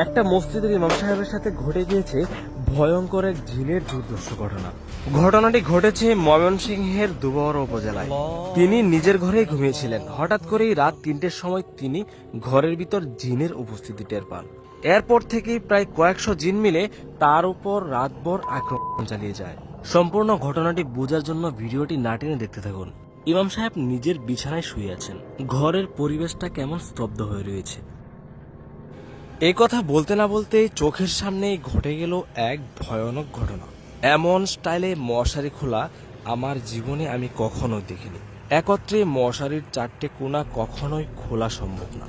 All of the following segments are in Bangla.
একটা মসজিদের ইমাম সাহেবের সাথে ঘটে গিয়েছে ভয়ঙ্কর এক জিনের দুর্ধর্ষ ঘটনা। ঘটনাটি ঘটেছে ময়মনসিংহের দুবহর উপজেলায়। তিনি নিজের ঘরেই ঘুমিয়েছিলেন। হঠাৎ করেই রাত ৩টের সময় তিনি ঘরের ভিতর জিনের উপস্থিতি টের পান। এরপর থেকেই প্রায় কয়েকশো জিন মিলে তার উপর রাতভর আক্রমণ চালিয়ে যায়। সম্পূর্ণ ঘটনাটি বোঝার জন্য ভিডিওটি না টেনে দেখতে থাকুন। ইমাম সাহেব নিজের বিছানায় শুয়ে আছেন। ঘরের পরিবেশটা কেমন স্তব্ধ হয়ে রয়েছে। এই কথা বলতে না বলতে চোখের সামনেই ঘটে গেল এক ভয়ানক ঘটনা। এমন স্টাইলে মশারি খোলা আমার জীবনে আমি কখনোই দেখিনি। একত্রে মশারির 4টে কোণা কখনোই খোলা সম্ভব না।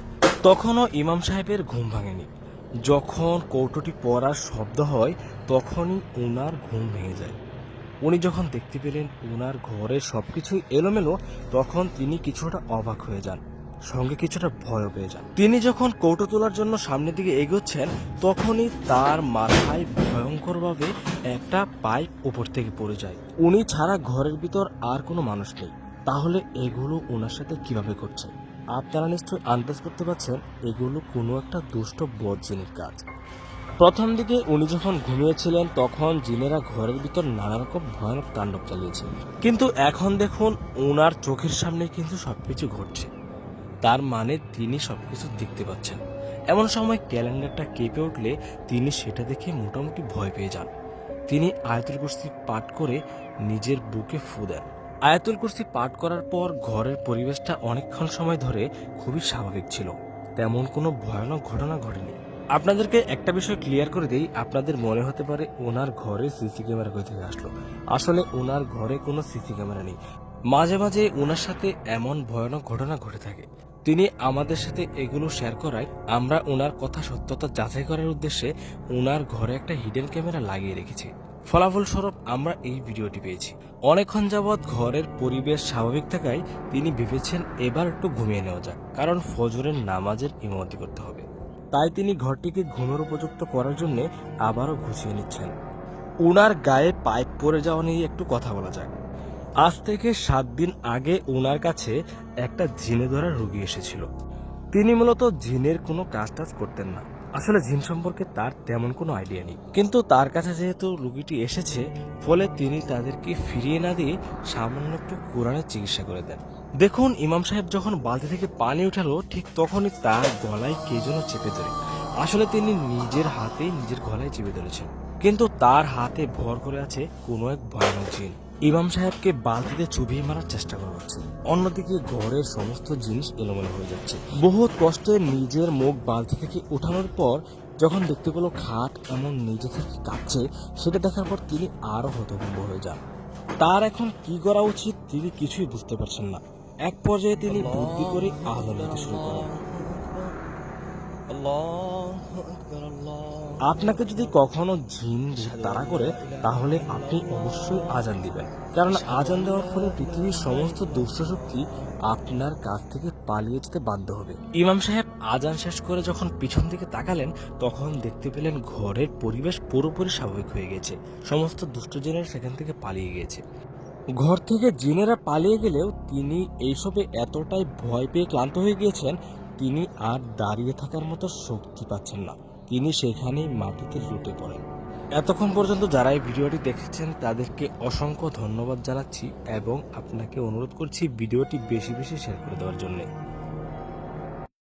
তখনও ইমাম সাহেবের ঘুম ভাঙেনি। যখন কৌটোটি পড়ার শব্দ হয় তখনই ওনার ঘুম ভেঙে যায়। উনি যখন দেখতে পেলেন ওনার ঘরে সবকিছুই এলোমেলো, তখন তিনি কিছুটা অবাক হয়ে যান, সঙ্গে কিছুটা ভয় পেয়ে যান। তিনি যখন কৌটো তোলার জন্য সামনের দিকে এগোচ্ছেন তখনই তার মাথায় ভয়ঙ্করভাবে একটা পাইপ উপর থেকে পড়ে যায়। উনি ছাড়া ঘরের ভিতর আর কোনো মানুষ নেই। তাহলে এগুলো ওনার সাথে কিভাবে করছে? আপনারা নিশ্চয়ই আন্দাজ করতে পারছেন এগুলো কোনো একটা দুষ্ট বদজিনের কাজ। প্রথম দিকে উনি যখন ঘুমিয়েছিলেন তখন জিনেরা ঘরের ভিতর নানা রকম ভয়ানক তাণ্ডব চালিয়েছে, কিন্তু এখন দেখুন ওনার চোখের সামনে কিন্তু সবকিছু ঘটছে। তার মানে তিনি সবকিছু দেখতে পাচ্ছেন। এমন সময় ক্যালেন্ডারটা কেঁপে উঠলে তিনি সেটা দেখে মোটামুটি ভয় পেয়ে যান। তিনি আয়াতুল কুরসি পাঠ করে নিজের বুকে ফু দেন। আয়াতুল কুরসি পাঠ করার পর ঘরের পরিবেশটা অনেকক্ষণ সময় ধরে খুবই স্বাভাবিক ছিল। তেমন কোনো ভয়ানক ঘটনা ঘটেনি। আপনাদেরকে একটা বিষয় ক্লিয়ার করে দেই, আপনাদের মনে হতে পারে ওনার ঘরে সিসি ক্যামেরা কোথা থেকে আসলো। আসলে ওনার ঘরে কোনো সিসি ক্যামেরা নেই। মাঝে মাঝে ওনার সাথে এমন ভয়ানক ঘটনা ঘটে থাকে। তিনি আমাদের সাথে এগুলো শেয়ার করায় আমরা ওনার কথা সত্যতা যাচাই করার উদ্দেশ্যে ওনার ঘরে একটা হিডেন ক্যামেরা লাগিয়ে রেখেছি। ফলাফলস্বরূপ আমরা এই ভিডিওটি পেয়েছি। অনেকক্ষণ যাবৎ ঘরের পরিবেশ স্বাভাবিক থাকায় তিনি ভেবেছেন এবার একটু ঘুমিয়ে নেওয়া যাক, কারণ ফজরের নামাজের ইমামতি করতে হবে। তাই তিনি ঘরটিকে ঘুমের উপযুক্ত করার জন্য আবারও গুছিয়ে নিচ্ছেন। ওনার গায়ে পাইপ পড়ে যাওয়া নিয়ে একটু কথা বলা যাক। আজ থেকে 7 দিন আগে ওনার কাছে একটা জিনে ধরা রোগী এসেছিল। তিনি মূলত জিনের কোনো কাজ টাজ করতেন না। আসলে জিন সম্পর্কে তার তেমন কোনো আইডিয়া নেই, কিন্তু তার কাছে যেহেতু রোগীটি এসেছে ফলে তিনি তাদেরকে ফিরিয়ে না দিয়ে সামান্য একটু কোরআনের চিকিৎসা করে দেন। দেখুন ইমাম সাহেব যখন বালতি থেকে পানি উঠালো ঠিক তখনই তার গলায় কে যেন চেপে ধরে। আসলে তিনি নিজের হাতেই নিজের গলায় চেপে ধরেছেন, কিন্তু তার হাতে ভর করে আছে কোনো এক ভয়ানক জিন। ইমাম সাহেবকে বালতিতে চুবিয়ে মারার চেষ্টা করা হচ্ছে। অন্যদিকে ঘরের সমস্ত জিনিস এলোমেলো হয়ে যাচ্ছে। বহুত কষ্টে নিজের মুখ বালতি থেকে উঠানোর পর যখন দেখতে পেল খাট এমন নিজে থেকে কাঁপছে, সেটা দেখার পর তিনি আরো হতভম্ব হয়ে যান। তার এখন কি করা উচিত তিনি কিছুই বুঝতে পারছেন না। এক পর্যায়ে তিনি বুদ্ধি করে আহ্লাদ দিতে শুরু করেন। আপনাকে যদি কখনো জিন তাড়া করে তাহলে আপনি অবশ্যই আজান দিবেন, কারণ আজান দেওয়ার ফলে পৃথিবীর সমস্ত দুষ্ট শক্তি আপনার কাছ থেকে পালিয়ে যেতে বাধ্য হবে। ইমাম সাহেব আজান শেষ করে যখন পিছন দিকে তাকালেন তখন দেখতে পেলেন ঘরের পরিবেশ পুরোপুরি স্বাভাবিক হয়ে গেছে। সমস্ত দুষ্ট জিনেরা সেখান থেকে পালিয়ে গিয়েছে। ঘর থেকে জিনেরা পালিয়ে গেলেও তিনি এইসবে এতটাই ভয় পেয়ে ক্লান্ত হয়ে গিয়েছেন, তিনি আর দাঁড়িয়ে থাকার মতো শক্তি পাচ্ছেন না। তিনি সেখানেই মাটিতে লুটে পড়েন। এতক্ষণ পর্যন্ত যারা এই ভিডিওটি দেখেছেন তাদেরকে অসংখ্য ধন্যবাদ জানাচ্ছি এবং আপনাকে অনুরোধ করছি ভিডিওটি বেশি বেশি শেয়ার করে দেওয়ার জন্য।